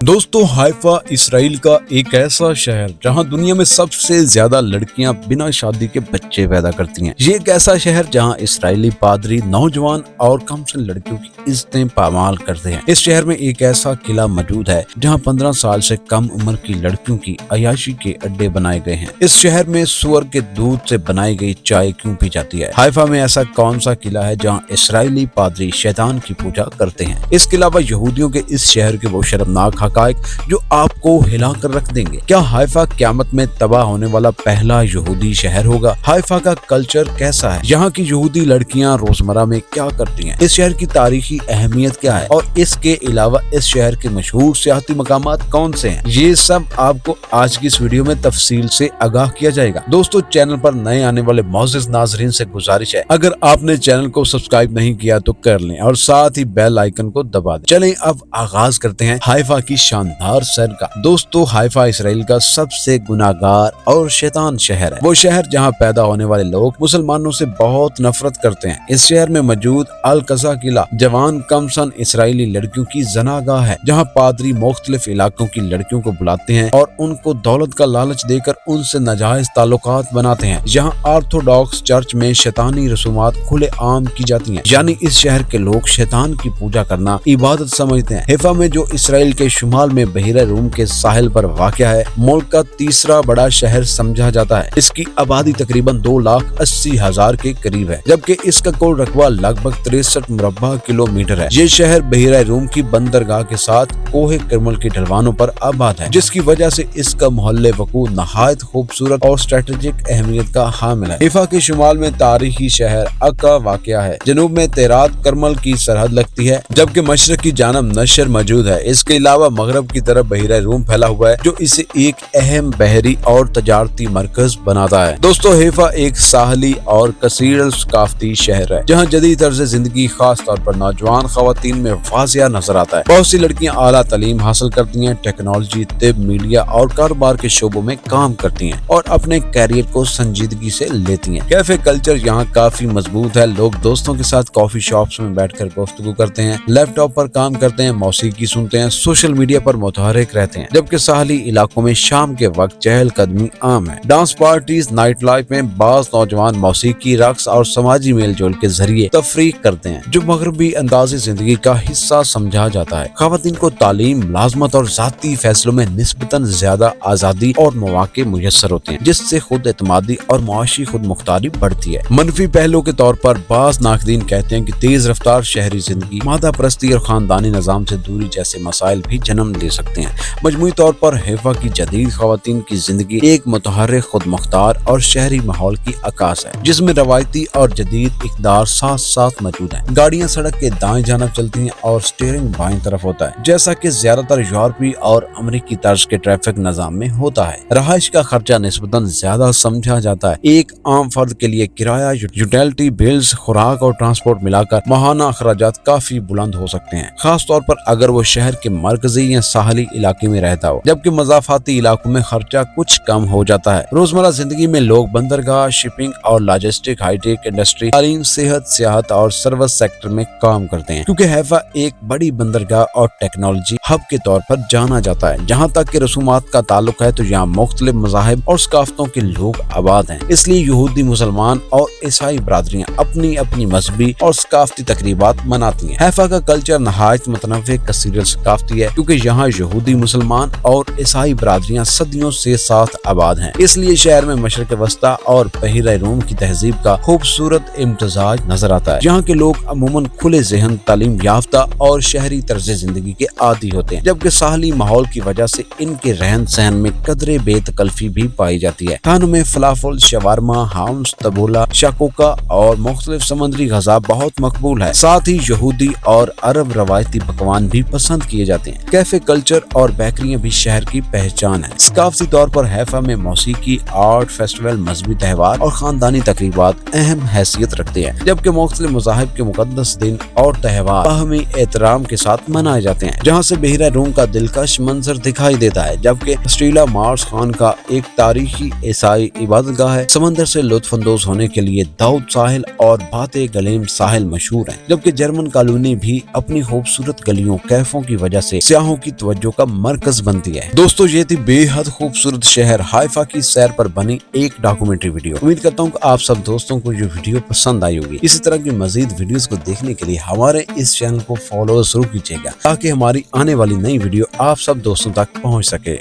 दोस्तों, Haifa Israel का एक ऐसा शहर जहां दुनिया में सबसे ज्यादा लड़कियां बिना शादी के बच्चे पैदा करती हैं। ये एक ऐसा शहर जहां इसराइली पादरी नौजवान और कमसिन लड़कियों की इज्जतें पामाल करते हैं। इस शहर में एक ऐसा किला मौजूद है जहां 15 साल से कम उम्र की लड़कियों की अयाशी के अड्डे बनाए गए हैं। इस शहर में सुअर के दूध से बनाई गई चाय क्यों पी जाती है? हाइफा में ऐसा कौन सा किला है जहाँ इसराइली पादरी शैतान की पूजा करते हैं? इसके अलावा यहूदियों के इस शहर के वो शर्मनाक जो आपको हिला कर रख देंगे। क्या हाइफा क़यामत में तबाह होने वाला पहला यहूदी शहर होगा? हाइफा का कल्चर कैसा है? यहाँ की यहूदी लड़कियां रोजमर्रा में क्या करती हैं? इस शहर की तारीखी अहमियत क्या है? और इसके अलावा इस शहर के मशहूर सियाहती मकामात कौन से हैं? ये सब आपको आज की इस वीडियो में तफसील से आगाह किया जाएगा। दोस्तों, चैनल पर नए आने वाले मोअज़्ज़िज़ नाज़रीन से गुजारिश है, अगर आपने चैनल को सब्सक्राइब नहीं किया तो कर लें और साथ ही बेल आइकन को दबा दें। चलें अब आगाज करते हैं हाइफा की शानदार सैर का। दोस्तों, हाइफा इसराइल का सबसे गुनाहगार और शैतान शहर है। वो शहर जहां पैदा होने वाले लोग मुसलमानों से बहुत नफरत करते हैं। इस शहर में मौजूद अल कज़ा किला जवान कमसन इसराइली लड़कियों की जनागाह है, जहां पादरी मुख्तलिफ इलाकों की लड़कियों को बुलाते हैं और उनको दौलत का लालच देकर उनसे नाजायज ताल्लुकात बनाते हैं। यहाँ ऑर्थोडॉक्स चर्च में शैतानी रसूमात खुले आम की जाती हैं, यानी इस शहर के लोग शैतान की पूजा करना इबादत समझते हैं। हाइफा में जो इसराइल के शुमाल में बहिरा रूम के साहिल पर वाक़या है, मुल्क का तीसरा बड़ा शहर समझा जाता है। इसकी आबादी तकरीबन 2,80,000 के करीब है, जबकि इसका कुल रकबा लगभग 63 मुरब्बा किलोमीटर है। ये शहर बहिरा रूम की बंदरगाह के साथ कोहे करमल के ढलवानों पर आबाद है, जिसकी वजह से इसका मोहल्ले वकू नहायत खूबसूरत और स्ट्रेटेजिक अहमियत का हामिल है। हाइफा के शुमाल में तारीखी शहर अक्का वाक़या है, जनूब में तेरात करमल की सरहद लगती है, जबकि मशरक की जानब नशर मौजूद है। इसके अलावा मगरब की तरफ बहिरा रूम फैला हुआ है, जो इसे एक अहम बहरी और तजारती मरकज बनाता है। दोस्तों, हाइफा एक साहली और कसीर सकाफती शहर है, जहाँ जदीद तर्ज जिंदगी खास तौर पर नौजवान खवातीन में वाज़िया नजर आता है। बहुत सी लड़कियां आला तालीम हासिल करती हैं, टेक्नोलॉजी, तिब, मीडिया और कारोबार के शोबों में काम करती हैं और अपने कैरियर को संजीदगी से लेती हैं। कैफे कल्चर यहाँ काफी मजबूत है। लोग दोस्तों के साथ कॉफी शॉप्स में बैठकर गुफ्तगू करते हैं, लैपटॉप पर काम करते हैं, मौसीकी सुनते हैं, सोशल मीडिया पर मुतहरिक रहते हैं, जबकि साहली इलाकों में शाम के वक्त चहल कदमी आम है। डांस पार्टीज, नाइट लाइफ में बाज़ नौजवान मौसीकी, रक्स और समाजी मेल जोल के जरिए तफरीक करते हैं, जो मगरबी अंदाज़े जिंदगी का हिस्सा समझा जाता है। खवातीन को तालीम, मुलाजमत और जाती फैसलों में निस्बतन ज्यादा आज़ादी और मौके मुयस्सर होते हैं, जिससे खुद एतमादी और मुआशी खुद मुख्तारी बढ़ती है। मनफी पहलू के तौर पर बाज़ नाकदीन कहते हैं कि तेज रफ्तार शहरी जिंदगी मादा परस्ती और खानदानी निज़ाम से दूरी जैसे मसाइल भी जन्म ले सकते हैं। मजमूई तौर पर हाइफा की जदीद खवातीन की जिंदगी एक मुतहर्रिक, खुद मुख्तार और शहरी माहौल की अक्कास है, जिसमें रवायती और जदीद इक़दार साथ साथ मौजूद है। गाड़ियां सड़क के दाएं जानब चलती हैं और स्टीयरिंग बाईं तरफ होता है, जैसा कि ज्यादातर यूरोपीय और अमेरिकी तर्ज के ट्रैफिक निज़ाम में होता है। रहाइश का खर्चा निस्बतन ज्यादा समझा जाता है। एक आम फर्द के लिए किराया, यूटिलिटी बिल्स, खुराक और ट्रांसपोर्ट मिलाकर माहाना अखराजात काफी बुलंद हो सकते हैं, खास तौर पर अगर वो शहर के मरकजी या साहली इलाके में रहता हो, जबकि मज़ाफाती इलाकों में खर्चा कुछ कम हो जाता है। रोजमर्रा जिंदगी में लोग बंदरगाह, शिपिंग और लॉजिस्टिक, हाईटेक इंडस्ट्री, तालीम, सेहत, सियाहत और सर्विस सेक्टर में काम करते हैं, क्योंकि हाइफा एक बड़ी बंदरगाह और टेक्नोलॉजी हब के तौर पर जाना जाता है। जहाँ तक कि रसूमात का ताल्लुक है तो यहाँ मुख्तलिफ मज़ाहिब और सकाफतों के लोग आबाद हैं, इसलिए यहूदी, मुसलमान और ईसाई बरादरियाँ अपनी अपनी मजहबी और सकाफती तकरीबात मनाती हैं। हाइफा का कल्चर नहायत मुतनव्वे, कसीर सकाफती है, क्योंकि यहाँ यहूदी, मुसलमान और ईसाई बरादरियाँ सदियों से साथ आबाद हैं। इसलिए शहर में मशरक़ वस्ता और बहिरा रूम की तहजीब का खूबसूरत इम्तजाज नजर आता है। यहाँ के लोग अमूमन खुले ज़हन, तालीम याफ्ता और शहरी तर्ज जिंदगी के आदी होते हैं, जबकि साहली माहौल की वजह से इनके रहन सहन में कदरे बेतकल्फी भी पाई जाती है। खानों में फलाफल, शवारमा, हाम्स, तबोला, शाकोका और मुख्तलिफ समुद्री गज़ा बहुत मकबूल है। साथ ही यहूदी और अरब रवायती पकवान भी पसंद किए जाते हैं। कैफे कल्चर और बेकरियां भी शहर की पहचान है। सकाफती तौर पर हैफा में मौसीकी, आर्ट फेस्टिवल, मजहबी त्यौहार और खानदानी तकरीबात अहम हैसियत रखते हैं, जबकि मुख्तलिफ मज़ाहिब के मुक़द्दस दिन और त्यौहार बाहमी एहतराम के साथ मनाए जाते हैं। जहाँ से बहरा रूम का दिलकश मंजर दिखाई देता है, जबकि स्टीला मार्स खान का एक तारीखी ईसाई इबादतगाह है। समंदर से लुत्फ अंदोज होने के लिए दाऊद साहिल और बाते गलेम साहिल मशहूर हैं, जबकि जर्मन कॉलोनी भी अपनी खूबसूरत गलियों, कैफों की वजह से सियाहों की तवज्जो का मरकज बनती है। दोस्तों, ये थी बेहद खूबसूरत शहर हाइफा की सैर पर बनी एक डॉक्यूमेंट्री वीडियो। उम्मीद करता हूँ कि आप सब दोस्तों को ये वीडियो पसंद आई होगी। इसी तरह की मजीद वीडियोस को देखने के लिए हमारे इस चैनल को फॉलो जरूर कीजिएगा, ताकि हमारी आने वाली नई वीडियो आप सब दोस्तों तक पहुँच सके।